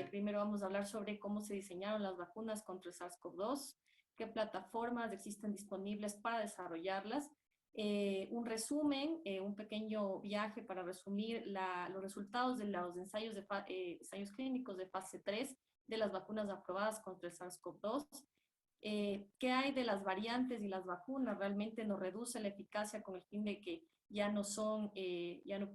Primero vamos a hablar sobre cómo se diseñaron las vacunas contra el SARS-CoV-2, qué plataformas existen disponibles para desarrollarlas, un resumen, un pequeño viaje para resumir los resultados de los ensayos clínicos de fase 3 de las vacunas aprobadas contra el SARS-CoV-2, qué hay de las variantes y las vacunas, realmente nos reduce la eficacia con el fin de que ya no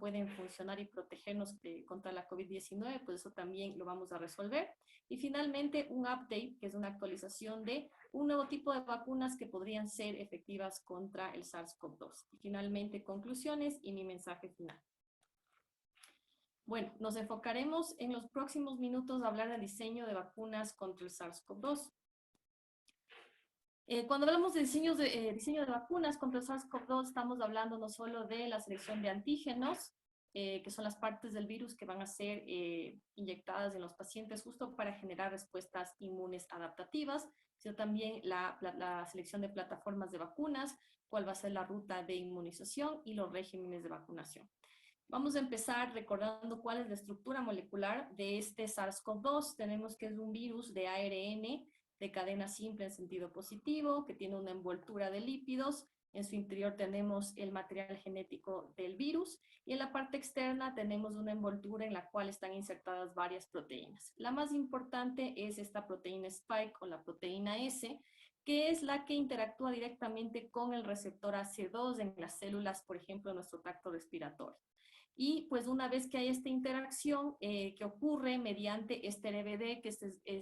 pueden funcionar y protegernos contra la COVID-19, pues eso también lo vamos a resolver. Y finalmente un update, que es una actualización de un nuevo tipo de vacunas que podrían ser efectivas contra el SARS-CoV-2. Y finalmente conclusiones y mi mensaje final. Bueno, nos enfocaremos en los próximos minutos a hablar del diseño de vacunas contra el SARS-CoV-2. Cuando hablamos de diseño de vacunas contra el SARS-CoV-2, estamos hablando no solo de la selección de antígenos, que son las partes del virus que van a ser inyectadas en los pacientes justo para generar respuestas inmunes adaptativas, sino también la selección de plataformas de vacunas, cuál va a ser la ruta de inmunización y los regímenes de vacunación. Vamos a empezar recordando cuál es la estructura molecular de este SARS-CoV-2. Tenemos que es un virus de ARN de cadena simple en sentido positivo, que tiene una envoltura de lípidos. En su interior tenemos el material genético del virus y en la parte externa tenemos una envoltura en la cual están insertadas varias proteínas. La más importante es esta proteína Spike o la proteína S, que es la que interactúa directamente con el receptor AC2 en las células, por ejemplo, en nuestro tracto respiratorio. Y pues una vez que hay esta interacción que ocurre mediante este RBD, que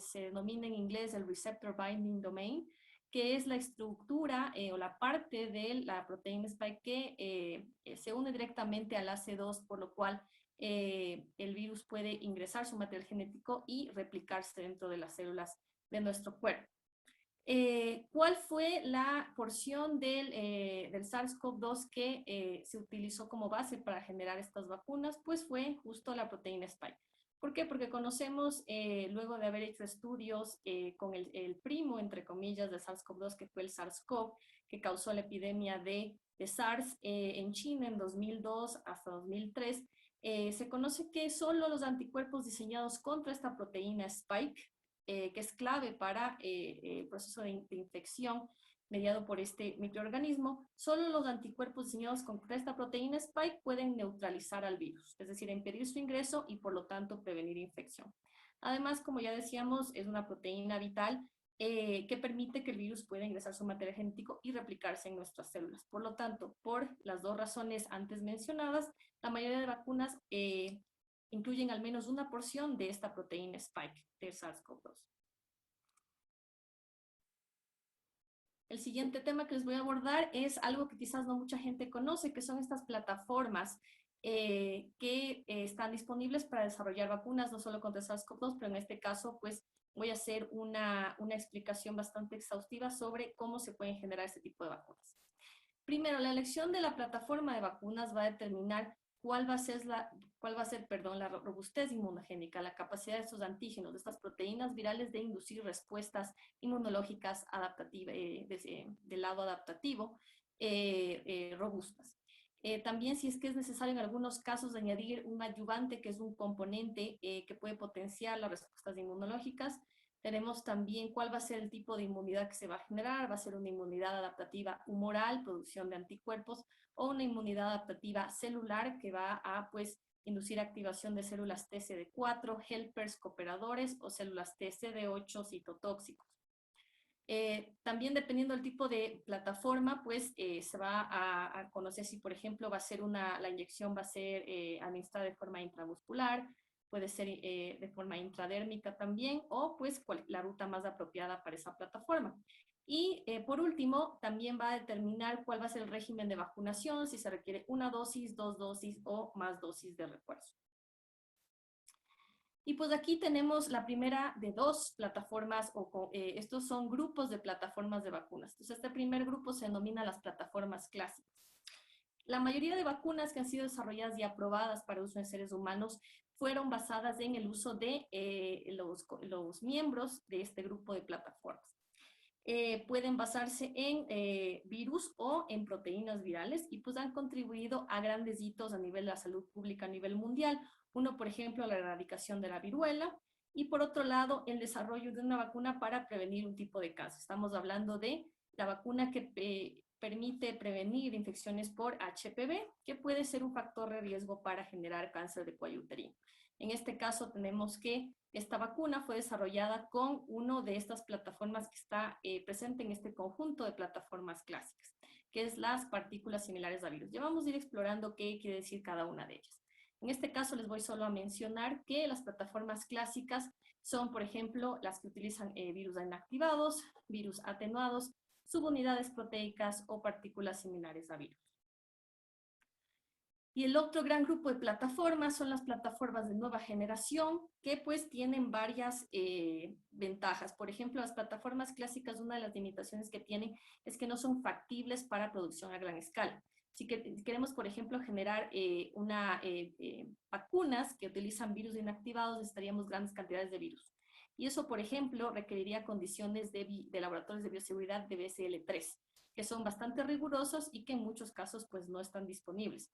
se denomina en inglés el Receptor Binding Domain, que es la estructura o la parte de la proteína Spike que se une directamente al AC2, por lo cual el virus puede ingresar su material genético y replicarse dentro de las células de nuestro cuerpo. ¿Cuál fue la porción del SARS-CoV-2 que se utilizó como base para generar estas vacunas? Pues fue justo la proteína Spike. ¿Por qué? Porque conocemos, luego de haber hecho estudios con el primo, entre comillas, de SARS-CoV-2, que fue el SARS-CoV, que causó la epidemia de SARS en China en 2002 hasta 2003, se conoce que solo los anticuerpos diseñados contra esta proteína Spike, que es clave para el proceso de infección mediado por este microorganismo, solo los anticuerpos diseñados con esta proteína Spike pueden neutralizar al virus, es decir, impedir su ingreso y por lo tanto prevenir infección. Además, como ya decíamos, es una proteína vital que permite que el virus pueda ingresar su material genético y replicarse en nuestras células. Por lo tanto, por las dos razones antes mencionadas, la mayoría de vacunas incluyen al menos una porción de esta proteína Spike del SARS-CoV-2. El siguiente tema que les voy a abordar es algo que quizás no mucha gente conoce, que son estas plataformas que están disponibles para desarrollar vacunas, no solo contra SARS-CoV-2, pero en este caso, pues, voy a hacer una explicación bastante exhaustiva sobre cómo se pueden generar este tipo de vacunas. Primero, la elección de la plataforma de vacunas va a determinar cuál va a ser la robustez inmunogénica, la capacidad de estos antígenos, de estas proteínas virales de inducir respuestas inmunológicas adaptativas, del lado adaptativo, robustas. También, si es que es necesario en algunos casos añadir un adyuvante, que es un componente que puede potenciar las respuestas inmunológicas. Tenemos también cuál va a ser el tipo de inmunidad que se va a generar. Va a ser una inmunidad adaptativa humoral, producción de anticuerpos, o una inmunidad adaptativa celular que va a, pues, inducir activación de células TCD4, helpers cooperadores o células TCD8 citotóxicos. También dependiendo del tipo de plataforma, pues se va a conocer si, por ejemplo, va a ser la inyección va a ser administrada de forma intramuscular, puede ser de forma intradérmica también, o pues la ruta más apropiada para esa plataforma. Y por último, también va a determinar cuál va a ser el régimen de vacunación, si se requiere una dosis, dos dosis o más dosis de refuerzo. Y pues aquí tenemos la primera de dos plataformas, estos son grupos de plataformas de vacunas. Entonces, este primer grupo se denomina las plataformas clásicas. La mayoría de vacunas que han sido desarrolladas y aprobadas para uso en seres humanos fueron basadas en el uso de los miembros de este grupo de plataformas. Pueden basarse en virus o en proteínas virales y pues han contribuido a grandes hitos a nivel de la salud pública a nivel mundial. Uno, por ejemplo, la erradicación de la viruela y por otro lado, el desarrollo de una vacuna para prevenir un tipo de cáncer. Estamos hablando de la vacuna que permite prevenir infecciones por HPV, que puede ser un factor de riesgo para generar cáncer de cuello uterino. En este caso tenemos que esta vacuna fue desarrollada con una de estas plataformas que está presente en este conjunto de plataformas clásicas, que es las partículas similares a virus. Ya vamos a ir explorando qué quiere decir cada una de ellas. En este caso les voy solo a mencionar que las plataformas clásicas son, por ejemplo, las que utilizan virus inactivados, virus atenuados, subunidades proteicas o partículas similares a virus. Y el otro gran grupo de plataformas son las plataformas de nueva generación, que pues tienen varias ventajas. Por ejemplo, las plataformas clásicas, una de las limitaciones que tienen es que no son factibles para producción a gran escala. Si queremos, por ejemplo, generar vacunas que utilizan virus inactivados, necesitaríamos grandes cantidades de virus. Y eso, por ejemplo, requeriría condiciones de laboratorios de bioseguridad de BSL-3, que son bastante rigurosos y que en muchos casos pues no están disponibles.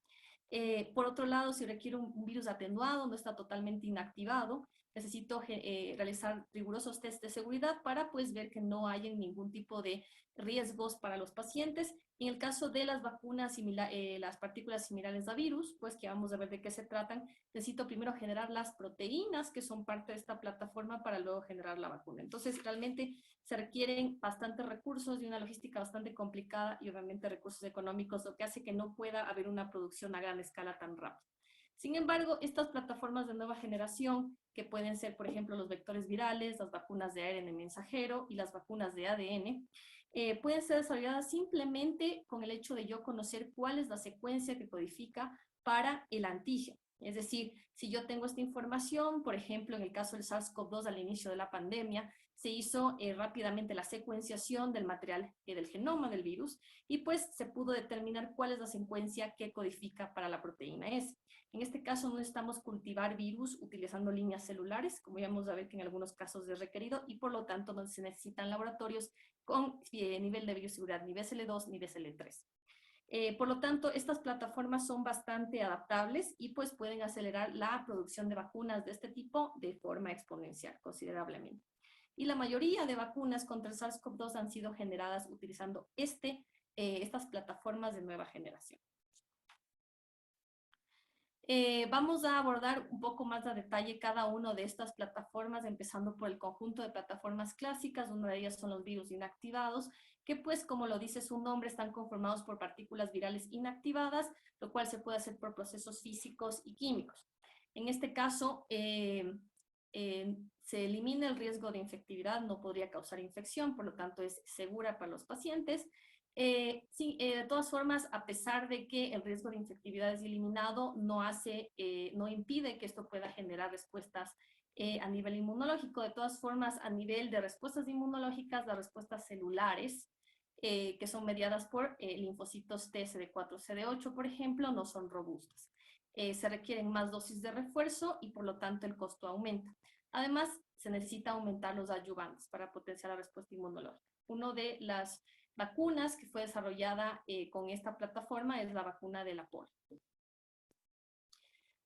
Por otro lado, si requiere un virus atenuado, no está totalmente inactivado, necesito realizar rigurosos test de seguridad para pues ver que no haya ningún tipo de riesgos para los pacientes. En el caso de las vacunas, las partículas similares a virus, pues que vamos a ver de qué se tratan, necesito primero generar las proteínas que son parte de esta plataforma para luego generar la vacuna. Entonces, realmente se requieren bastantes recursos y una logística bastante complicada y obviamente recursos económicos, lo que hace que no pueda haber una producción a gran escala tan rápida. Sin embargo, estas plataformas de nueva generación, que pueden ser, por ejemplo, los vectores virales, las vacunas de ARN mensajero y las vacunas de ADN, pueden ser desarrolladas simplemente con el hecho de yo conocer cuál es la secuencia que codifica para el antígeno. Es decir, si yo tengo esta información, por ejemplo, en el caso del SARS-CoV-2 al inicio de la pandemia, se hizo rápidamente la secuenciación del material del genoma del virus y pues se pudo determinar cuál es la secuencia que codifica para la proteína S. En este caso no necesitamos cultivar virus utilizando líneas celulares, como ya vamos a ver que en algunos casos es requerido y por lo tanto no se necesitan laboratorios con nivel de bioseguridad ni BSL-2 ni BSL-3. Por lo tanto, estas plataformas son bastante adaptables y pues pueden acelerar la producción de vacunas de este tipo de forma exponencial, considerablemente. Y la mayoría de vacunas contra el SARS-CoV-2 han sido generadas utilizando estas plataformas de nueva generación. Vamos a abordar un poco más a detalle cada una de estas plataformas, empezando por el conjunto de plataformas clásicas. Una de ellas son los virus inactivados, que pues, como lo dice su nombre, están conformados por partículas virales inactivadas, lo cual se puede hacer por procesos físicos y químicos. En este caso, se elimina el riesgo de infectividad, no podría causar infección, por lo tanto es segura para los pacientes. Sí, de todas formas, a pesar de que el riesgo de infectividad es eliminado, no impide que esto pueda generar respuestas a nivel inmunológico. De todas formas, a nivel de respuestas inmunológicas, las respuestas celulares, que son mediadas por linfocitos T, CD4, CD8, por ejemplo, no son robustas. Se requieren más dosis de refuerzo y por lo tanto el costo aumenta. Además, se necesita aumentar los adyuvantes para potenciar la respuesta inmunológica. Una de las vacunas que fue desarrollada con esta plataforma es la vacuna de la polio.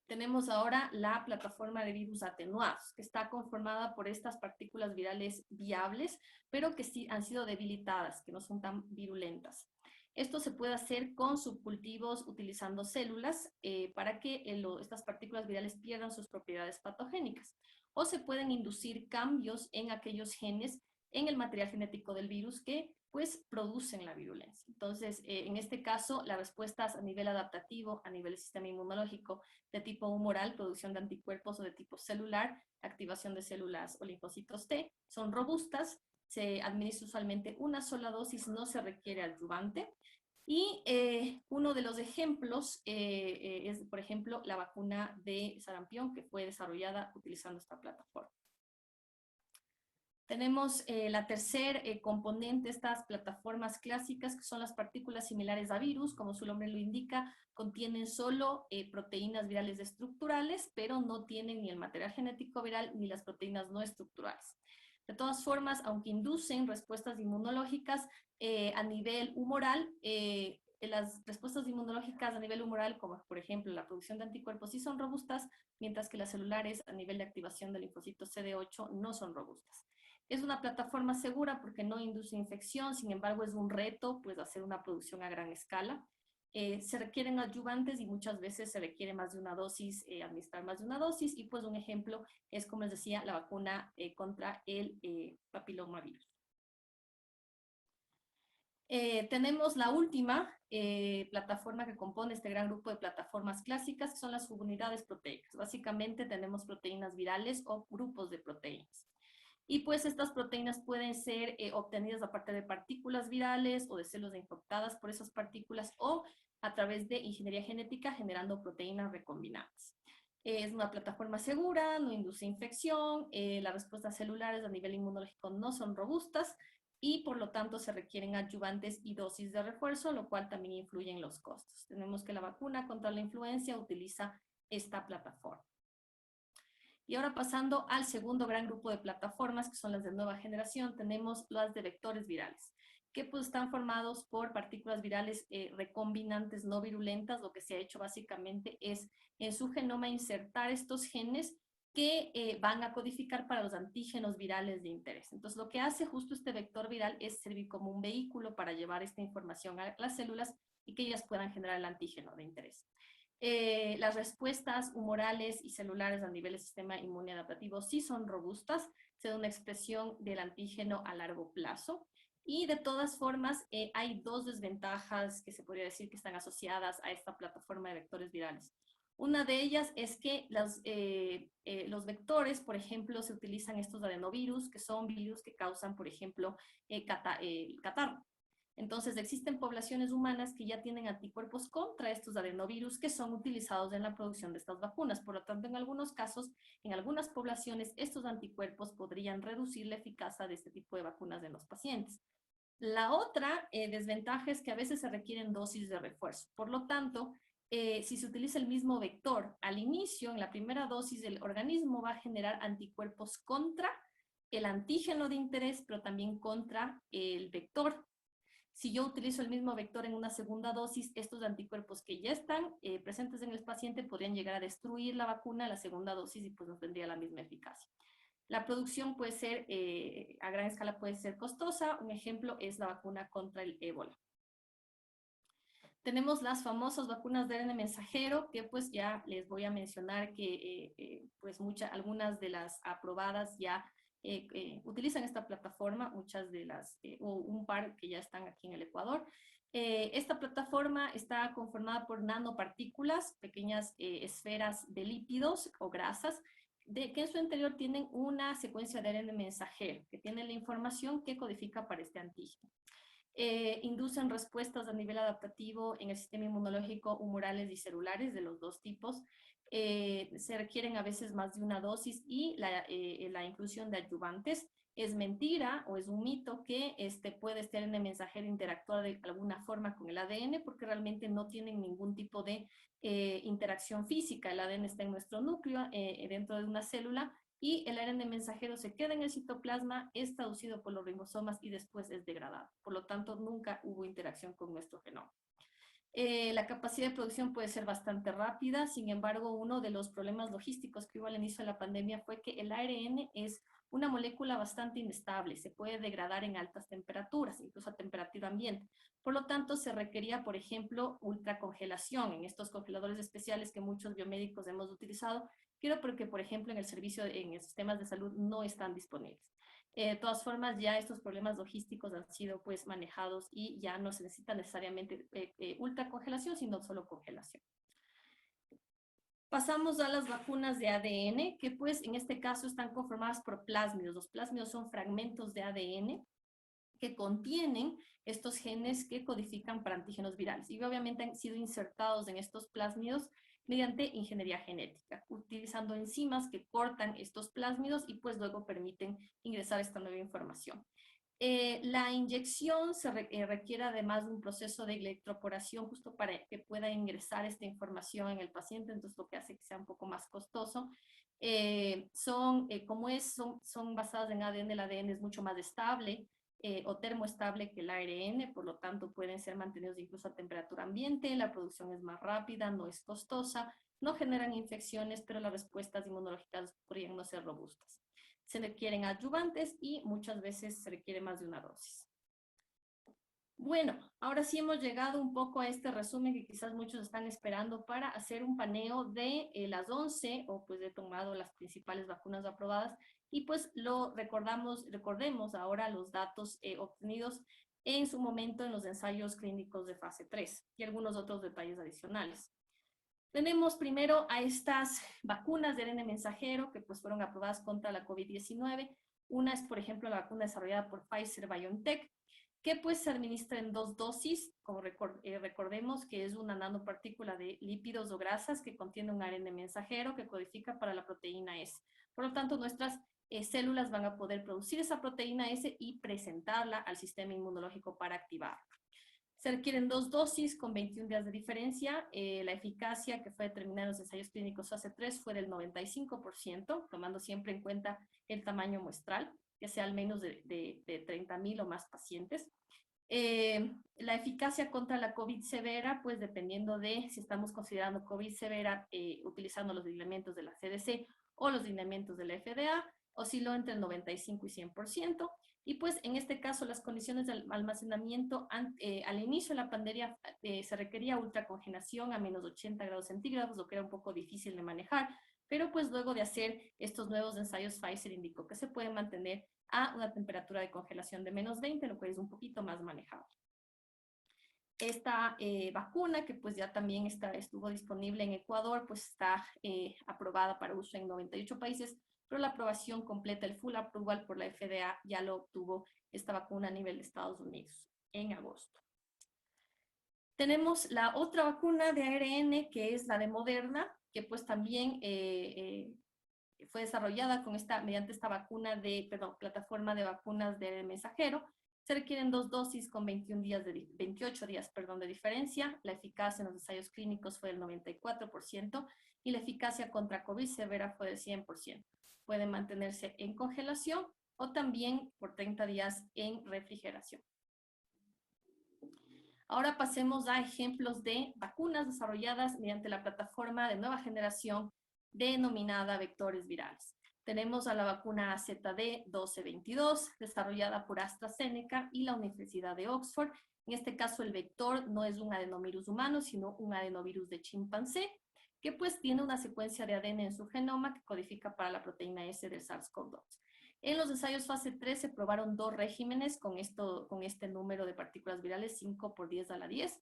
Tenemos ahora la plataforma de virus atenuados, que está conformada por estas partículas virales viables, pero que sí han sido debilitadas, que no son tan virulentas. Esto se puede hacer con subcultivos utilizando células para que estas partículas virales pierdan sus propiedades patogénicas. O se pueden inducir cambios en aquellos genes en el material genético del virus que pues producen la virulencia. Entonces, en este caso, las respuestas a nivel adaptativo, a nivel del sistema inmunológico, de tipo humoral, producción de anticuerpos o de tipo celular, activación de células o linfocitos T, son robustas, se administra usualmente una sola dosis, no se requiere adyuvante. Y uno de los ejemplos es, por ejemplo, la vacuna de sarampión que fue desarrollada utilizando esta plataforma. Tenemos la tercer componente, estas plataformas clásicas, que son las partículas similares a virus, como su nombre lo indica, contienen solo proteínas virales estructurales, pero no tienen ni el material genético viral ni las proteínas no estructurales. De todas formas, aunque inducen respuestas inmunológicas a nivel humoral, las respuestas inmunológicas a nivel humoral, como por ejemplo la producción de anticuerpos, sí son robustas, mientras que las celulares a nivel de activación del linfocito CD8 no son robustas. Es una plataforma segura porque no induce infección, sin embargo es un reto pues hacer una producción a gran escala. Se requieren adyuvantes y muchas veces se requiere más de una dosis, administrar más de una dosis, y pues un ejemplo es, como les decía, la vacuna contra el papilomavirus. Tenemos la última plataforma que compone este gran grupo de plataformas clásicas, que son las subunidades proteicas. Básicamente tenemos proteínas virales o grupos de proteínas. Y pues estas proteínas pueden ser obtenidas a partir de partículas virales o de células infectadas por esas partículas, o a través de ingeniería genética generando proteínas recombinantes. Es una plataforma segura, no induce infección, las respuestas celulares a nivel inmunológico no son robustas y por lo tanto se requieren adyuvantes y dosis de refuerzo, lo cual también influye en los costos. Tenemos que la vacuna contra la influenza utiliza esta plataforma. Y ahora pasando al segundo gran grupo de plataformas, que son las de nueva generación, tenemos las de vectores virales, que pues están formados por partículas virales recombinantes no virulentas. Lo que se ha hecho básicamente es en su genoma insertar estos genes que van a codificar para los antígenos virales de interés. Entonces, lo que hace justo este vector viral es servir como un vehículo para llevar esta información a las células y que ellas puedan generar el antígeno de interés. Las respuestas humorales y celulares a nivel del sistema inmune adaptativo sí son robustas, se da una expresión del antígeno a largo plazo. Y de todas formas, hay dos desventajas que se podría decir que están asociadas a esta plataforma de vectores virales. Una de ellas es que los vectores, por ejemplo, se utilizan estos adenovirus, que son virus que causan, por ejemplo, catarro. Entonces, existen poblaciones humanas que ya tienen anticuerpos contra estos adenovirus que son utilizados en la producción de estas vacunas. Por lo tanto, en algunos casos, en algunas poblaciones, estos anticuerpos podrían reducir la eficacia de este tipo de vacunas en los pacientes. La otra desventaja es que a veces se requieren dosis de refuerzo. Por lo tanto, si se utiliza el mismo vector al inicio, en la primera dosis, el organismo va a generar anticuerpos contra el antígeno de interés, pero también contra el vector. Si yo utilizo el mismo vector en una segunda dosis, estos anticuerpos que ya están presentes en el paciente podrían llegar a destruir la vacuna en la segunda dosis y pues no tendría la misma eficacia. La producción puede ser, a gran escala puede ser costosa. Un ejemplo es la vacuna contra el ébola. Tenemos las famosas vacunas de ARN mensajero, que pues ya les voy a mencionar que pues algunas de las aprobadas ya utilizan esta plataforma, muchas de las, o un par que ya están aquí en el Ecuador. Esta plataforma está conformada por nanopartículas, pequeñas esferas de lípidos o grasas, que en su interior tienen una secuencia de ARN mensajero, que tiene la información que codifica para este antígeno. Inducen respuestas a nivel adaptativo en el sistema inmunológico humorales y celulares de los dos tipos. Se requieren a veces más de una dosis y la inclusión de adyuvantes. Es mentira o es un mito que puede estar en el mensajero interactuar de alguna forma con el ADN, porque realmente no tienen ningún tipo de interacción física. El ADN está en nuestro núcleo, dentro de una célula, y el ARN mensajero se queda en el citoplasma, es traducido por los ribosomas y después es degradado. Por lo tanto, nunca hubo interacción con nuestro genoma. La capacidad de producción puede ser bastante rápida. Sin embargo, uno de los problemas logísticos que hubo al inicio de la pandemia fue que el ARN es una molécula bastante inestable, se puede degradar en altas temperaturas, incluso a temperatura ambiente. Por lo tanto, se requería, por ejemplo, ultracongelación en estos congeladores especiales que muchos biomédicos hemos utilizado, pero porque, por ejemplo, en el servicio, en los sistemas de salud no están disponibles. De todas formas, ya estos problemas logísticos han sido pues manejados y ya no se necesita necesariamente ultracongelación, sino solo congelación. Pasamos a las vacunas de ADN, que pues en este caso están conformadas por plásmidos. Los plásmidos son fragmentos de ADN que contienen estos genes que codifican para antígenos virales. Y obviamente han sido insertados en estos plásmidos mediante ingeniería genética, utilizando enzimas que cortan estos plásmidos y pues luego permiten ingresar esta nueva información. La inyección requiere además de un proceso de electroporación justo para que pueda ingresar esta información en el paciente, entonces lo que hace que sea un poco más costoso. Son basadas en ADN, el ADN es mucho más estable o termoestable que el ARN, por lo tanto pueden ser mantenidos incluso a temperatura ambiente, la producción es más rápida, no es costosa, no generan infecciones, pero las respuestas inmunológicas podrían no ser robustas. Se requieren adyuvantes y muchas veces se requiere más de una dosis. Bueno, ahora sí hemos llegado un poco a este resumen que quizás muchos están esperando para hacer un paneo de las 11 o pues de tomado las principales vacunas aprobadas y pues recordemos ahora los datos obtenidos en su momento en los ensayos clínicos de fase 3 y algunos otros detalles adicionales. Tenemos primero a estas vacunas de ARN mensajero que pues fueron aprobadas contra la COVID-19. Una es, por ejemplo, la vacuna desarrollada por Pfizer-BioNTech, que pues se administra en 2 dosis, como recordemos que es una nanopartícula de lípidos o grasas que contiene un ARN mensajero que codifica para la proteína S. Por lo tanto, nuestras células van a poder producir esa proteína S y presentarla al sistema inmunológico para activarla. Se requieren 2 dosis con 21 días de diferencia. La eficacia que fue determinada en los ensayos clínicos fase 3 fue del 95%, tomando siempre en cuenta el tamaño muestral, que sea al menos de 30.000 o más pacientes. La eficacia contra la COVID severa, pues dependiendo de si estamos considerando COVID severa utilizando los lineamientos de la CDC o los lineamientos de la FDA, osciló entre el 95 y 100%. Y pues en este caso las condiciones de almacenamiento al inicio de la pandemia se requería ultracongelación a menos 80 grados centígrados, lo que era un poco difícil de manejar, pero pues luego de hacer estos nuevos ensayos Pfizer indicó que se puede mantener a una temperatura de congelación de menos 20, lo cual es un poquito más manejable. Esta vacuna, que pues ya también estuvo disponible en Ecuador, pues está aprobada para uso en 98 países, pero la aprobación completa, el full approval por la FDA, ya lo obtuvo esta vacuna a nivel de Estados Unidos en agosto. Tenemos la otra vacuna de ARN, que es la de Moderna, que pues también fue desarrollada mediante esta plataforma de vacunas de mensajero. Se requieren 2 dosis con 28 días de diferencia. La eficacia en los ensayos clínicos fue del 94% y la eficacia contra COVID severa fue del 100%. Puede mantenerse en congelación o también por 30 días en refrigeración. Ahora pasemos a ejemplos de vacunas desarrolladas mediante la plataforma de nueva generación denominada vectores virales. Tenemos a la vacuna AZD1222, desarrollada por AstraZeneca y la Universidad de Oxford. En este caso, el vector no es un adenovirus humano, sino un adenovirus de chimpancé, que pues tiene una secuencia de ADN en su genoma que codifica para la proteína S del SARS-CoV-2. En los ensayos fase 3 se probaron 2 regímenes con este número de partículas virales, 5 por 10 a la 10,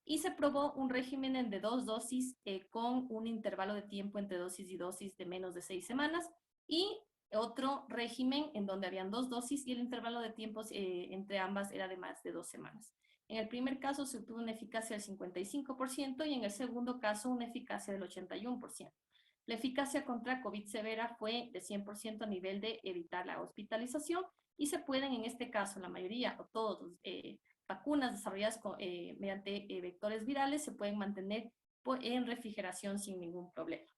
y se probó un régimen de 2 dosis con un intervalo de tiempo entre dosis y dosis de menos de 6 semanas, y otro régimen en donde habían 2 dosis y el intervalo de tiempos entre ambas era de más de 2 semanas. En el primer caso se obtuvo una eficacia del 55% y en el segundo caso una eficacia del 81%. La eficacia contra COVID severa fue de 100% a nivel de evitar la hospitalización y se pueden, en este caso, la mayoría o todos vacunas desarrolladas mediante vectores virales se pueden mantener en refrigeración sin ningún problema.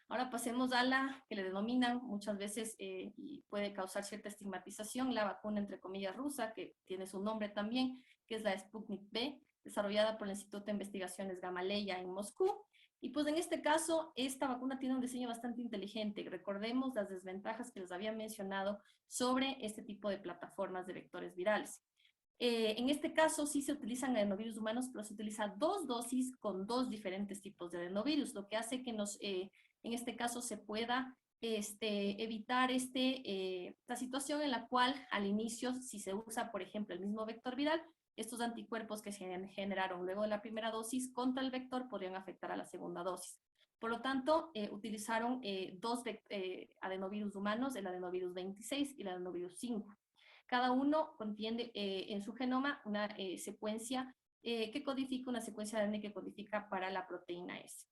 Ahora pasemos a la que le denominan muchas veces y puede causar cierta estigmatización, la vacuna entre comillas rusa, que tiene su nombre también, que es la Sputnik V, desarrollada por el Instituto de Investigaciones Gamaleya en Moscú. Y pues en este caso, esta vacuna tiene un diseño bastante inteligente. Recordemos las desventajas que les había mencionado sobre este tipo de plataformas de vectores virales. En este caso sí se utilizan adenovirus humanos, pero se utiliza 2 dosis con 2 diferentes tipos de adenovirus, lo que hace que en este caso se pueda evitar esta situación en la cual al inicio, si se usa, por ejemplo, el mismo vector viral, estos anticuerpos que se generaron luego de la primera dosis contra el vector podrían afectar a la segunda dosis. Por lo tanto, utilizaron 2 adenovirus humanos, el adenovirus 26 y el adenovirus 5. Cada uno contiene en su genoma una secuencia que codifica una secuencia de ADN que codifica para la proteína S.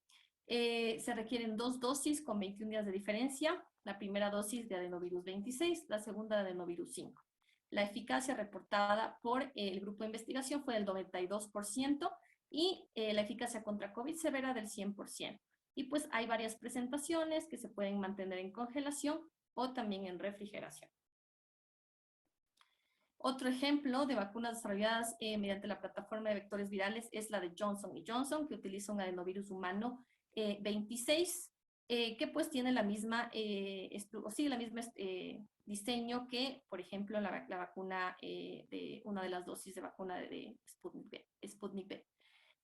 Se requieren 2 dosis con 21 días de diferencia. La primera dosis de adenovirus 26, la segunda de adenovirus 5. La eficacia reportada por el grupo de investigación fue del 92% y la eficacia contra COVID severa del 100%. Y pues hay varias presentaciones que se pueden mantener en congelación o también en refrigeración. Otro ejemplo de vacunas desarrolladas mediante la plataforma de vectores virales es la de Johnson Johnson, que utiliza un adenovirus humano 26, que pues tiene la misma, diseño que, por ejemplo, la vacuna de una de las dosis de vacuna de Sputnik V.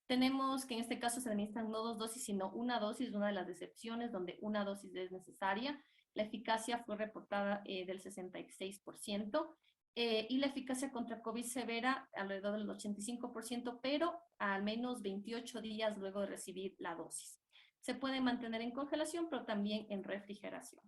Tenemos que en este caso se administran no 2 dosis, sino una dosis, una de las excepciones donde una dosis es necesaria. La eficacia fue reportada del 66%. Y la eficacia contra COVID severa alrededor del 85%, pero al menos 28 días luego de recibir la dosis. Se puede mantener en congelación, pero también en refrigeración.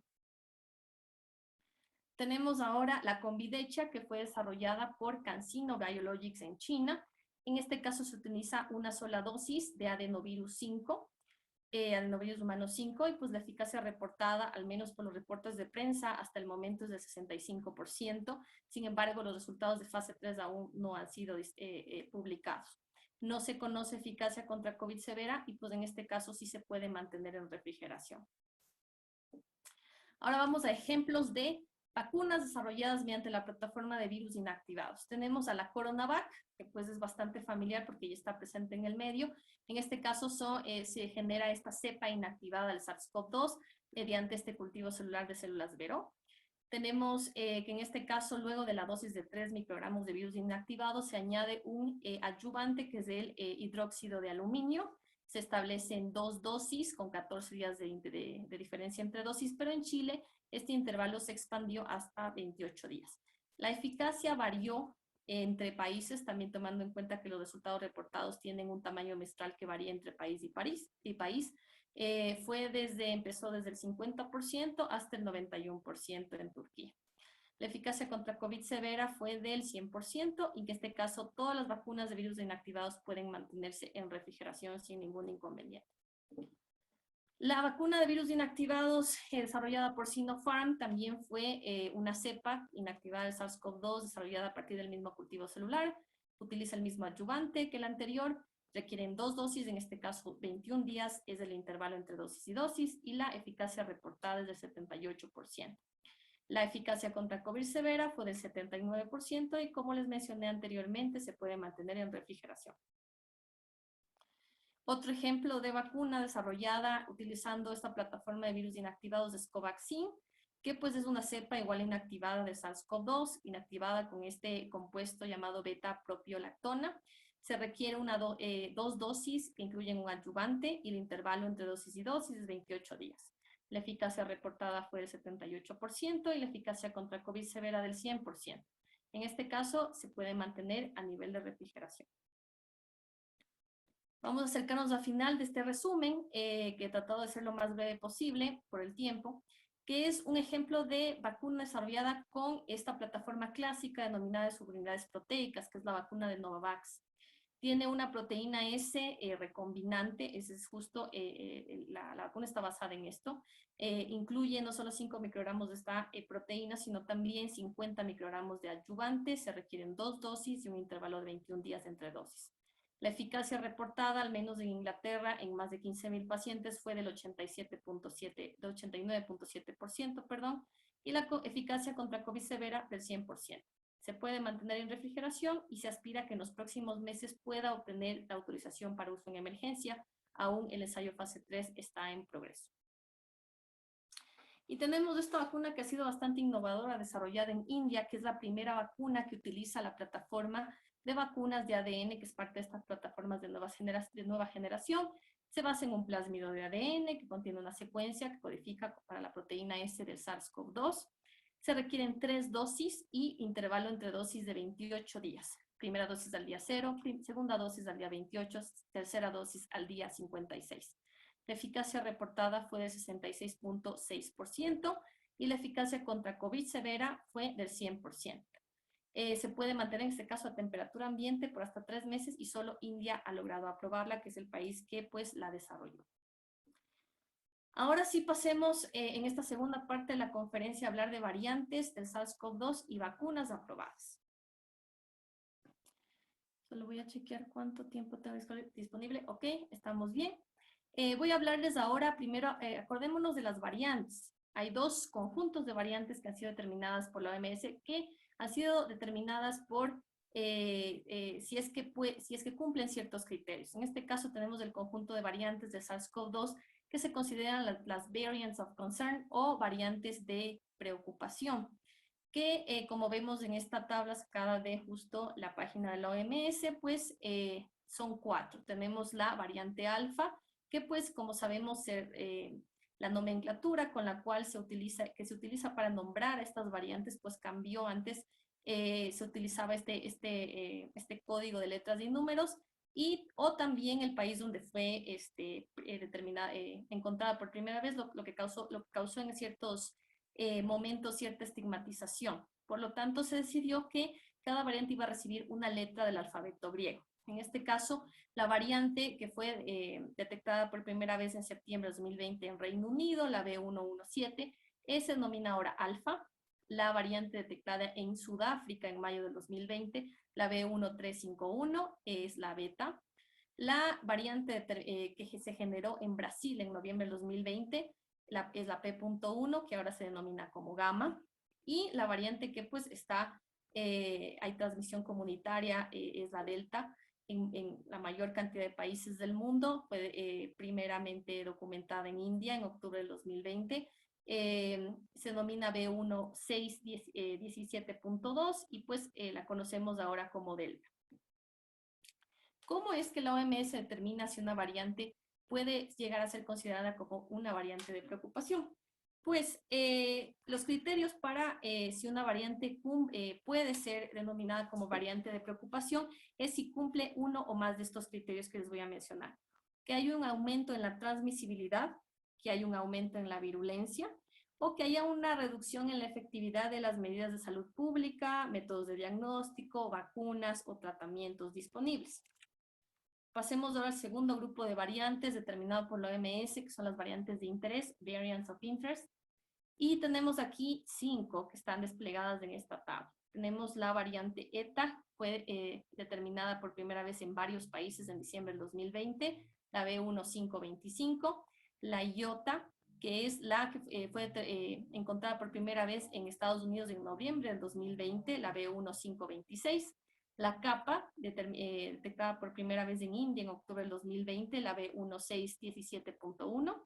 Tenemos ahora la Convidecia, que fue desarrollada por CanSino Biologics en China. En este caso se utiliza una sola dosis de adenovirus 5, adenovirus humano 5, y pues la eficacia reportada, al menos por los reportes de prensa, hasta el momento es del 65%. Sin embargo, los resultados de fase 3 aún no han sido publicados. No se conoce eficacia contra COVID severa y pues en este caso sí se puede mantener en refrigeración. Ahora vamos a ejemplos de vacunas desarrolladas mediante la plataforma de virus inactivados. Tenemos a la CoronaVac, que pues es bastante familiar porque ya está presente en el medio. En este caso se genera esta cepa inactivada del SARS-CoV-2 mediante este cultivo celular de células Vero. Tenemos que en este caso, luego de la dosis de 3 microgramos de virus inactivado, se añade un adyuvante que es el hidróxido de aluminio. Se establecen 2 dosis con 14 días de diferencia entre dosis, pero en Chile este intervalo se expandió hasta 28 días. La eficacia varió entre países, también tomando en cuenta que los resultados reportados tienen un tamaño muestral que varía entre país y país. Empezó desde el 50% hasta el 91% en Turquía. La eficacia contra COVID severa fue del 100% y en este caso todas las vacunas de virus inactivados pueden mantenerse en refrigeración sin ningún inconveniente. La vacuna de virus inactivados desarrollada por Sinopharm también fue una cepa inactivada del SARS-CoV-2 desarrollada a partir del mismo cultivo celular. Utiliza el mismo adyuvante que el anterior. Requieren 2 dosis, en este caso 21 días es el intervalo entre dosis y dosis, y la eficacia reportada es del 78%. La eficacia contra COVID severa fue del 79% y, como les mencioné anteriormente, se puede mantener en refrigeración. Otro ejemplo de vacuna desarrollada utilizando esta plataforma de virus inactivados es Covaxin, que pues es una cepa igual inactivada de SARS-CoV-2, inactivada con este compuesto llamado beta-propiolactona. Se requiere 2 dosis que incluyen un adyuvante y el intervalo entre dosis y dosis es 28 días. La eficacia reportada fue del 78% y la eficacia contra COVID severa del 100%. En este caso, se puede mantener a nivel de refrigeración. Vamos a acercarnos al final de este resumen, que he tratado de ser lo más breve posible por el tiempo, que es un ejemplo de vacuna desarrollada con esta plataforma clásica denominada de subunidades proteicas, que es la vacuna de Novavax. Tiene una proteína S recombinante, ese es justo, la vacuna está basada en esto. Incluye no solo 5 microgramos de esta proteína, sino también 50 microgramos de adyuvante. Se requieren 2 dosis y un intervalo de 21 días entre dosis. La eficacia reportada, al menos en Inglaterra, en más de 15,000 pacientes fue del 89.7%, y la eficacia contra COVID severa del 100%. Se puede mantener en refrigeración y se aspira a que en los próximos meses pueda obtener la autorización para uso en emergencia. Aún el ensayo fase 3 está en progreso. Y tenemos esta vacuna que ha sido bastante innovadora, desarrollada en India, que es la primera vacuna que utiliza la plataforma de vacunas de ADN, que es parte de estas plataformas de nueva generación. Se basa en un plásmido de ADN que contiene una secuencia que codifica para la proteína S del SARS-CoV-2. Se requieren 3 dosis y intervalo entre dosis de 28 días. Primera dosis al día 0, segunda dosis al día 28, tercera dosis al día 56. La eficacia reportada fue del 66.6% y la eficacia contra COVID severa fue del 100%. Se puede mantener en este caso a temperatura ambiente por hasta 3 meses y solo India ha logrado aprobarla, que es el país que pues la desarrolló. Ahora sí pasemos en esta segunda parte de la conferencia a hablar de variantes del SARS-CoV-2 y vacunas aprobadas. Solo voy a chequear cuánto tiempo tengo disponible. Ok, estamos bien. Voy a hablarles ahora, primero, acordémonos de las variantes. Hay dos conjuntos de variantes que han sido determinadas por la OMS, que han sido determinadas por si es que cumplen ciertos criterios. En este caso tenemos el conjunto de variantes de SARS-CoV-2 que se consideran las variants of concern o variantes de preocupación, que como vemos en esta tabla sacada de justo la página de la OMS, pues son 4. Tenemos la variante alfa, que pues como sabemos la nomenclatura con la cual se utiliza para nombrar estas variantes, pues cambió. Antes se utilizaba este código de letras y números, o también el país donde fue encontrada por primera vez, lo que causó en ciertos momentos cierta estigmatización. Por lo tanto, se decidió que cada variante iba a recibir una letra del alfabeto griego. En este caso, la variante que fue detectada por primera vez en septiembre de 2020 en Reino Unido, la B117, se denomina ahora alfa. La variante detectada en Sudáfrica en mayo del 2020, la B1351, es la beta. La variante que se generó en Brasil en noviembre del 2020 es la P.1, que ahora se denomina como gamma. Y la variante que pues hay transmisión comunitaria, es la delta, en la mayor cantidad de países del mundo. Fue primeramente documentada en India en octubre del 2020. Se denomina B1617.2 y pues la conocemos ahora como delta. ¿Cómo es que la OMS determina si una variante puede llegar a ser considerada como una variante de preocupación? Pues los criterios para si una variante puede ser denominada como variante de preocupación es si cumple uno o más de estos criterios que les voy a mencionar. Que hay un aumento en la transmisibilidad, que hay un aumento en la virulencia, o que haya una reducción en la efectividad de las medidas de salud pública, métodos de diagnóstico, vacunas o tratamientos disponibles. Pasemos ahora al segundo grupo de variantes determinado por la OMS, que son las variantes de interés, variants of interest. Y tenemos aquí 5 que están desplegadas en esta tabla. Tenemos la variante ETA, fue determinada por primera vez en varios países en diciembre del 2020, la B1525, la IOTA, que es la que fue encontrada por primera vez en Estados Unidos en noviembre del 2020, la B1526, la Kappa, detectada por primera vez en India en octubre del 2020, la B1617.1,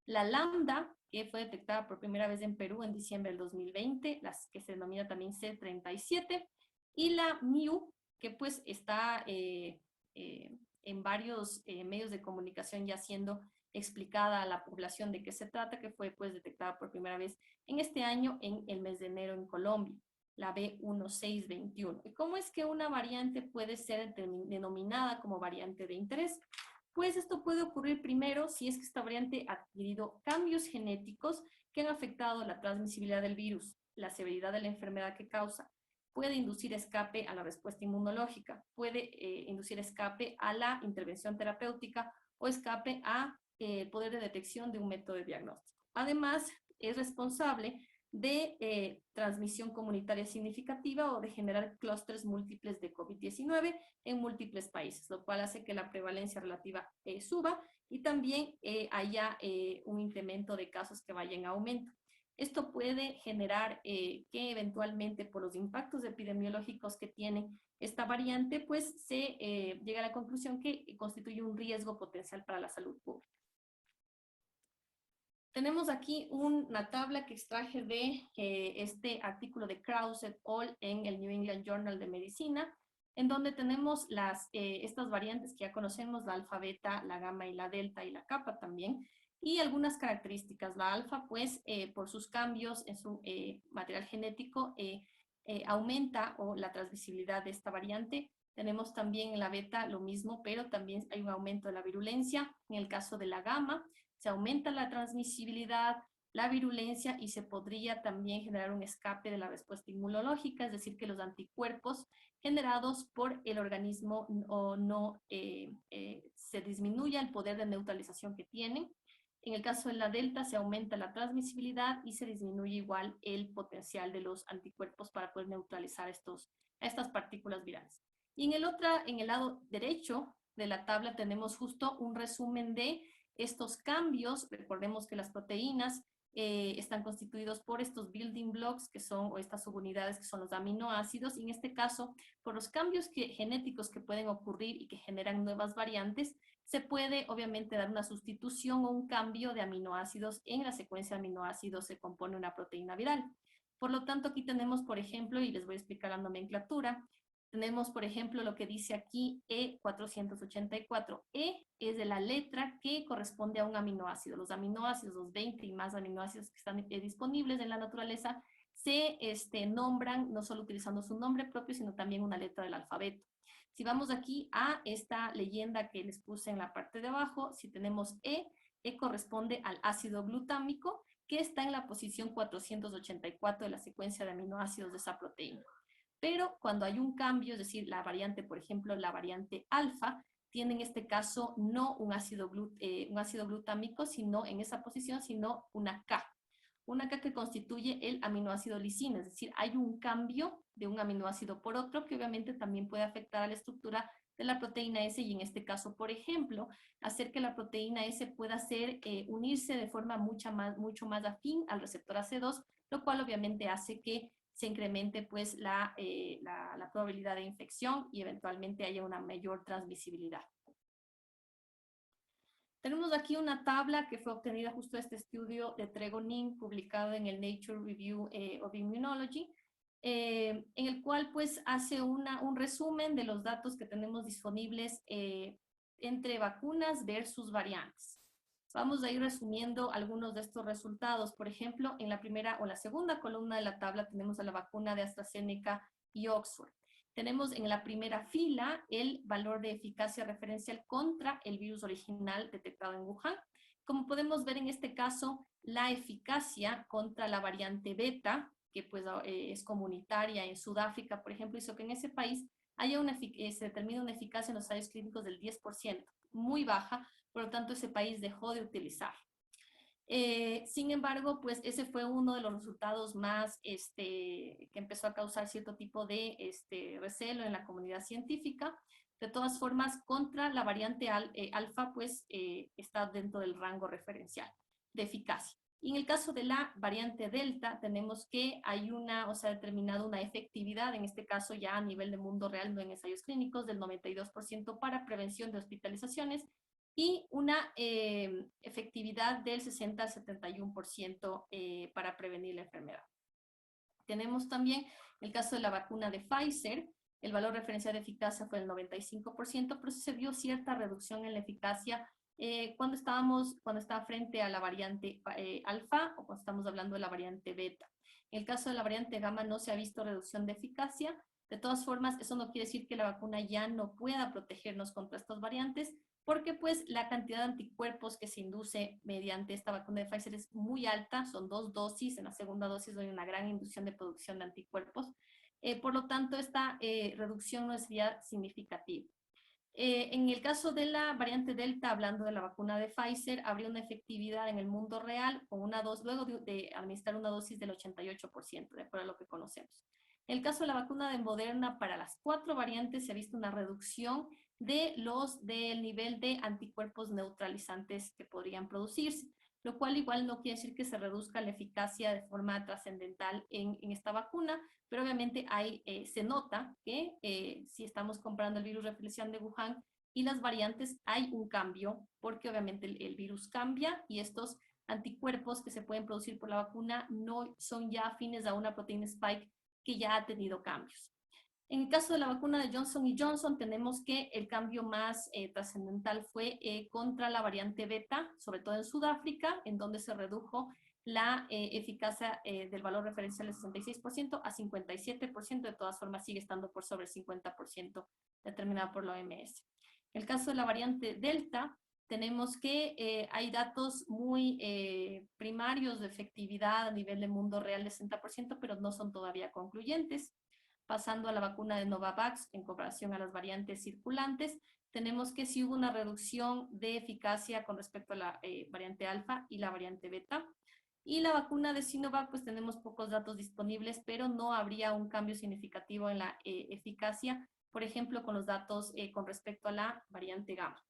la Lambda, que fue detectada por primera vez en Perú en diciembre del 2020, las que se denomina también C37, y la MIU, que pues está en varios medios de comunicación ya siendo explicada a la población de qué se trata, que fue pues detectada por primera vez en este año en el mes de enero en Colombia, la B1621. ¿Y cómo es que una variante puede ser denominada como variante de interés? Pues esto puede ocurrir primero si es que esta variante ha adquirido cambios genéticos que han afectado la transmisibilidad del virus, la severidad de la enfermedad que causa, puede inducir escape a la respuesta inmunológica, puede inducir escape a la intervención terapéutica o escape a el poder de detección de un método de diagnóstico. Además, es responsable de transmisión comunitaria significativa o de generar clústeres múltiples de COVID-19 en múltiples países, lo cual hace que la prevalencia relativa suba y también haya un incremento de casos que vayan en aumento. Esto puede generar que eventualmente por los impactos epidemiológicos que tiene esta variante, pues se llega a la conclusión que constituye un riesgo potencial para la salud pública. Tenemos aquí una tabla que extraje de este artículo de Krause et al. En el New England Journal de Medicina, en donde tenemos estas variantes que ya conocemos, la alfa, beta, la gamma y la delta y la kappa también, y algunas características. La alfa, pues, por sus cambios en su material genético, aumenta la transmisibilidad de esta variante. Tenemos también en la beta lo mismo, pero también hay un aumento de la virulencia. En el caso de la gamma, se aumenta la transmisibilidad, la virulencia y se podría también generar un escape de la respuesta inmunológica, es decir, que los anticuerpos generados por el organismo se disminuya el poder de neutralización que tienen. En el caso de la delta se aumenta la transmisibilidad y se disminuye igual el potencial de los anticuerpos para poder neutralizar estas partículas virales. Y en el lado derecho de la tabla tenemos justo un resumen de estos cambios. Recordemos que las proteínas están constituidos por estos building blocks que son, o estas subunidades que son los aminoácidos, y en este caso, por los cambios genéticos que pueden ocurrir y que generan nuevas variantes, se puede obviamente dar una sustitución o un cambio de aminoácidos. En la secuencia de aminoácidos se compone una proteína viral. Por lo tanto, aquí tenemos, por ejemplo, y les voy a explicar la nomenclatura, tenemos, por ejemplo, lo que dice aquí E484. E es de la letra que corresponde a un aminoácido. Los aminoácidos, los 20 y más aminoácidos que están disponibles en la naturaleza, se nombran no solo utilizando su nombre propio, sino también una letra del alfabeto. Si vamos aquí a esta leyenda que les puse en la parte de abajo, si tenemos E corresponde al ácido glutámico, que está en la posición 484 de la secuencia de aminoácidos de esa proteína. Pero cuando hay un cambio, es decir, la variante, por ejemplo, la variante alfa, tiene en este caso no un ácido glutámico, sino en esa posición, sino una K. Una K que constituye el aminoácido lisina, es decir, hay un cambio de un aminoácido por otro que obviamente también puede afectar a la estructura de la proteína S, y en este caso, por ejemplo, hacer que la proteína S pueda unirse de forma mucho más afín al receptor AC2, lo cual obviamente hace que se incremente pues la probabilidad de infección y eventualmente haya una mayor transmisibilidad. Tenemos aquí una tabla que fue obtenida justo de este estudio de Tregonin, publicado en el Nature Review of Immunology, en el cual pues hace un resumen de los datos que tenemos disponibles entre vacunas versus variantes. Vamos a ir resumiendo algunos de estos resultados. Por ejemplo, en la primera o la segunda columna de la tabla tenemos a la vacuna de AstraZeneca y Oxford. Tenemos en la primera fila el valor de eficacia referencial contra el virus original detectado en Wuhan. Como podemos ver en este caso, la eficacia contra la variante beta, que pues es comunitaria en Sudáfrica, por ejemplo, hizo que en ese país haya se determina una eficacia en los ensayos clínicos del 10%, muy baja, por lo tanto ese país dejó de utilizar. Sin embargo, pues ese fue uno de los resultados más que empezó a causar cierto tipo de recelo en la comunidad científica. De todas formas, contra la variante alfa, pues está dentro del rango referencial de eficacia. Y en el caso de la variante delta, tenemos que hay determinado una efectividad, en este caso ya a nivel de mundo real, no en ensayos clínicos, del 92% para prevención de hospitalizaciones, y una efectividad del 60 al 71% para prevenir la enfermedad. Tenemos también el caso de la vacuna de Pfizer. El valor referencial de eficacia fue el 95%, pero se vio cierta reducción en la eficacia cuando estaba frente a la variante alfa o cuando estamos hablando de la variante beta. En el caso de la variante gamma no se ha visto reducción de eficacia. De todas formas, eso no quiere decir que la vacuna ya no pueda protegernos contra estas variantes, porque pues la cantidad de anticuerpos que se induce mediante esta vacuna de Pfizer es muy alta, son 2 dosis, en la segunda dosis hay una gran inducción de producción de anticuerpos, por lo tanto esta reducción no sería significativa. En el caso de la variante Delta, hablando de la vacuna de Pfizer, habría una efectividad en el mundo real con una dosis, luego de administrar una dosis del 88%, de acuerdo a lo que conocemos. En el caso de la vacuna de Moderna, para las 4 variantes se ha visto una reducción del nivel de anticuerpos neutralizantes que podrían producirse, lo cual igual no quiere decir que se reduzca la eficacia de forma trascendental en esta vacuna, pero obviamente se nota que si estamos comparando el virus referencial de Wuhan y las variantes, hay un cambio, porque obviamente el virus cambia y estos anticuerpos que se pueden producir por la vacuna no son ya afines a una proteína spike que ya ha tenido cambios. En el caso de la vacuna de Johnson & Johnson, tenemos que el cambio más trascendental fue contra la variante beta, sobre todo en Sudáfrica, en donde se redujo la eficacia del valor referencial de 66% a 57%, de todas formas sigue estando por sobre el 50% determinado por la OMS. En el caso de la variante Delta, tenemos que hay datos muy primarios de efectividad a nivel de mundo real de 60%, pero no son todavía concluyentes. Pasando a la vacuna de Novavax en comparación a las variantes circulantes, tenemos que sí hubo una reducción de eficacia con respecto a la variante alfa y la variante beta. Y la vacuna de Sinovac, pues tenemos pocos datos disponibles, pero no habría un cambio significativo en la eficacia, por ejemplo, con los datos con respecto a la variante gamma.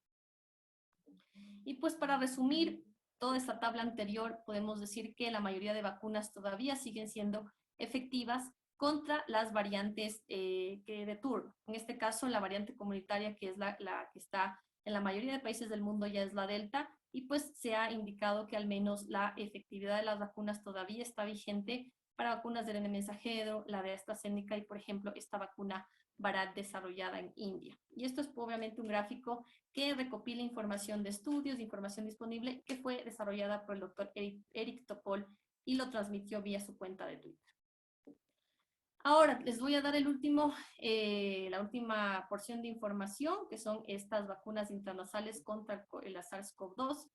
Y pues para resumir toda esta tabla anterior, podemos decir que la mayoría de vacunas todavía siguen siendo efectivas contra las variantes de turno. En este caso, la variante comunitaria, que es la que está en la mayoría de países del mundo, ya es la Delta, y pues se ha indicado que al menos la efectividad de las vacunas todavía está vigente para vacunas del RNA mensajero, la de AstraZeneca y, por ejemplo, esta vacuna Bharat desarrollada en India. Y esto es obviamente un gráfico que recopila información de estudios, de información disponible, que fue desarrollada por el doctor Eric Topol y lo transmitió vía su cuenta de Twitter. Ahora les voy a dar la última porción de información, que son estas vacunas intranasales contra la SARS-CoV-2.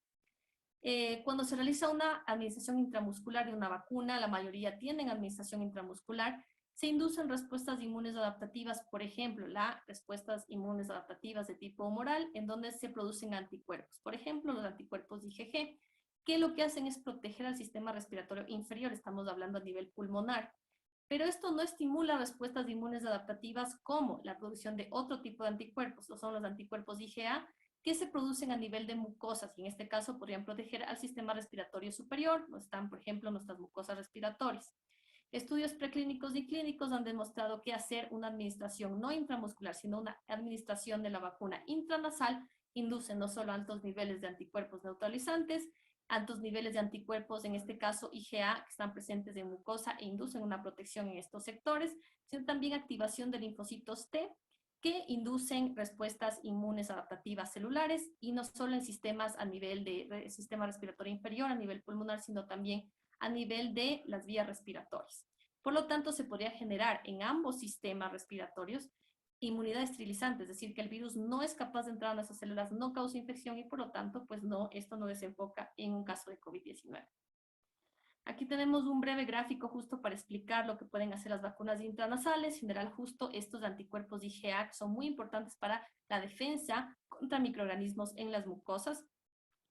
Cuando se realiza una administración intramuscular de una vacuna, la mayoría tienen administración intramuscular, se inducen respuestas inmunes adaptativas, por ejemplo, las respuestas inmunes adaptativas de tipo humoral, en donde se producen anticuerpos, por ejemplo, los anticuerpos IgG, que lo que hacen es proteger al sistema respiratorio inferior, estamos hablando a nivel pulmonar. Pero esto no estimula respuestas inmunes adaptativas como la producción de otro tipo de anticuerpos, son los anticuerpos IgA, que se producen a nivel de mucosas, y en este caso podrían proteger al sistema respiratorio superior, no están, por ejemplo, nuestras mucosas respiratorias. Estudios preclínicos y clínicos han demostrado que hacer una administración no intramuscular, sino una administración de la vacuna intranasal induce no solo altos niveles de anticuerpos neutralizantes, altos niveles de anticuerpos, en este caso IgA, que están presentes en mucosa e inducen una protección en estos sectores, sino también activación de linfocitos T, que inducen respuestas inmunes adaptativas celulares, y no solo en sistemas a nivel de sistema respiratorio inferior, a nivel pulmonar, sino también a nivel de las vías respiratorias. Por lo tanto, se podría generar en ambos sistemas respiratorios inmunidad esterilizante, es decir, que el virus no es capaz de entrar a nuestras células, no causa infección y por lo tanto, pues no, esto no desenfoca en un caso de COVID-19. Aquí tenemos un breve gráfico justo para explicar lo que pueden hacer las vacunas intranasales. En general, justo estos anticuerpos IgA que son muy importantes para la defensa contra microorganismos en las mucosas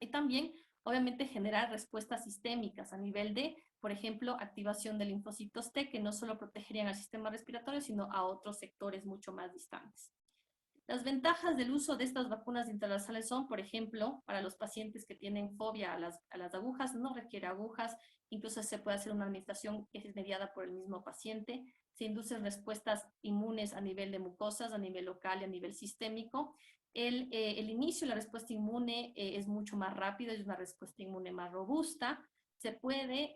y también, obviamente, generar respuestas sistémicas a nivel de, por ejemplo, activación de linfocitos T, que no solo protegerían al sistema respiratorio, sino a otros sectores mucho más distantes. Las ventajas del uso de estas vacunas intranasales son, por ejemplo, para los pacientes que tienen fobia a las agujas, no requiere agujas, incluso se puede hacer una administración que es mediada por el mismo paciente, se inducen respuestas inmunes a nivel de mucosas, a nivel local y a nivel sistémico. El inicio de la respuesta inmune es mucho más rápido, es una respuesta inmune más robusta. Se puede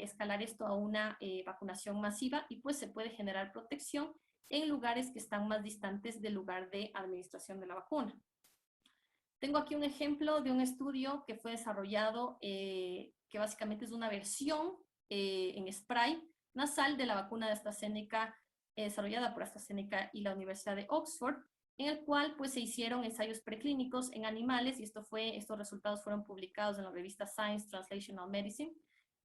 escalar esto a una vacunación masiva y pues se puede generar protección en lugares que están más distantes del lugar de administración de la vacuna. Tengo aquí un ejemplo de un estudio que fue desarrollado, que básicamente es una versión en spray nasal de la vacuna de AstraZeneca, desarrollada por AstraZeneca y la Universidad de Oxford, en el cual pues se hicieron ensayos preclínicos en animales, y estos resultados fueron publicados en la revista Science Translational Medicine,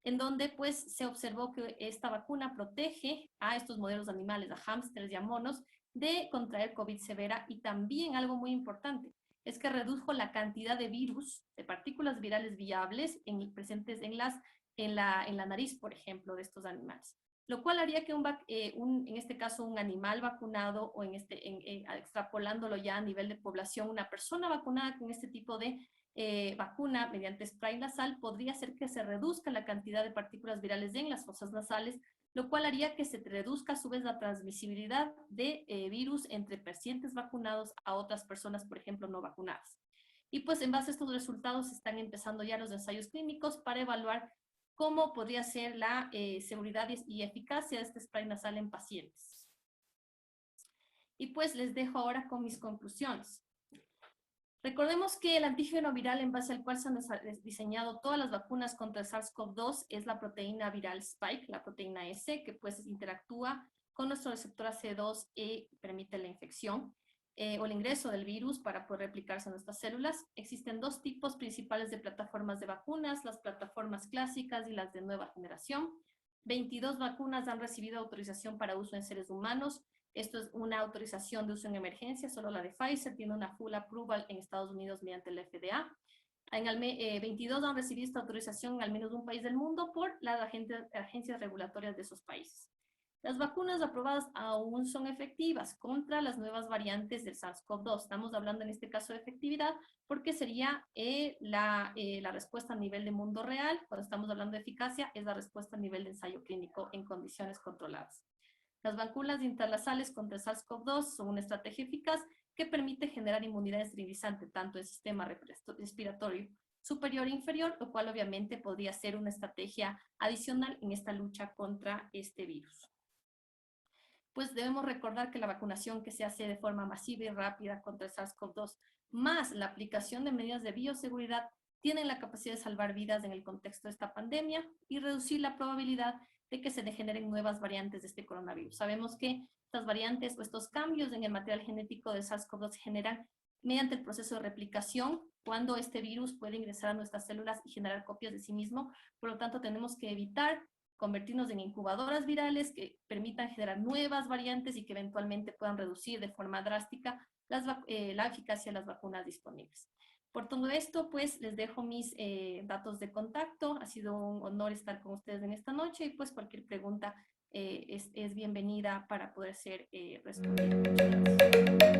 en donde pues se observó que esta vacuna protege a estos modelos animales, a hámsters y a monos, de contraer COVID severa, y también algo muy importante, es que redujo la cantidad de virus, de partículas virales viables presentes en la nariz, por ejemplo, de estos animales. Lo cual haría que en este caso un animal vacunado, o extrapolándolo ya a nivel de población, una persona vacunada con este tipo de vacuna mediante spray nasal, podría hacer que se reduzca la cantidad de partículas virales en las fosas nasales, lo cual haría que se reduzca a su vez la transmisibilidad de virus entre pacientes vacunados a otras personas, por ejemplo, no vacunadas. Y pues en base a estos resultados están empezando ya los ensayos clínicos para evaluar cómo podría ser la seguridad y eficacia de este spray nasal en pacientes. Y pues les dejo ahora con mis conclusiones. Recordemos que el antígeno viral en base al cual se han diseñado todas las vacunas contra el SARS-CoV-2 es la proteína viral Spike, la proteína S, que pues interactúa con nuestro receptor AC2 y permite la infección. o el ingreso del virus para poder replicarse en nuestras células. Existen dos tipos principales de plataformas de vacunas, las plataformas clásicas y las de nueva generación. 22 vacunas han recibido autorización para uso en seres humanos. Esto es una autorización de uso en emergencia, solo la de Pfizer tiene una full approval en Estados Unidos mediante la FDA. 22 han recibido esta autorización en al menos un país del mundo por las agencias regulatorias de esos países. Las vacunas aprobadas aún son efectivas contra las nuevas variantes del SARS-CoV-2. Estamos hablando en este caso de efectividad porque sería la respuesta a nivel de mundo real. Cuando estamos hablando de eficacia, es la respuesta a nivel de ensayo clínico en condiciones controladas. Las vacunas intranasales contra el SARS-CoV-2 son una estrategia eficaz que permite generar inmunidad esterilizante tanto en el sistema respiratorio superior e inferior, lo cual obviamente podría ser una estrategia adicional en esta lucha contra este virus. Pues debemos recordar que la vacunación que se hace de forma masiva y rápida contra el SARS-CoV-2, más la aplicación de medidas de bioseguridad, tienen la capacidad de salvar vidas en el contexto de esta pandemia y reducir la probabilidad de que se degeneren nuevas variantes de este coronavirus. Sabemos que estas variantes o estos cambios en el material genético del SARS-CoV-2 se generan mediante el proceso de replicación, cuando este virus puede ingresar a nuestras células y generar copias de sí mismo. Por lo tanto, tenemos que evitar convertirnos en incubadoras virales que permitan generar nuevas variantes y que eventualmente puedan reducir de forma drástica la eficacia de las vacunas disponibles. Por todo esto, pues les dejo mis datos de contacto. Ha sido un honor estar con ustedes en esta noche y pues cualquier pregunta es bienvenida para poder ser respondida. Muchas gracias.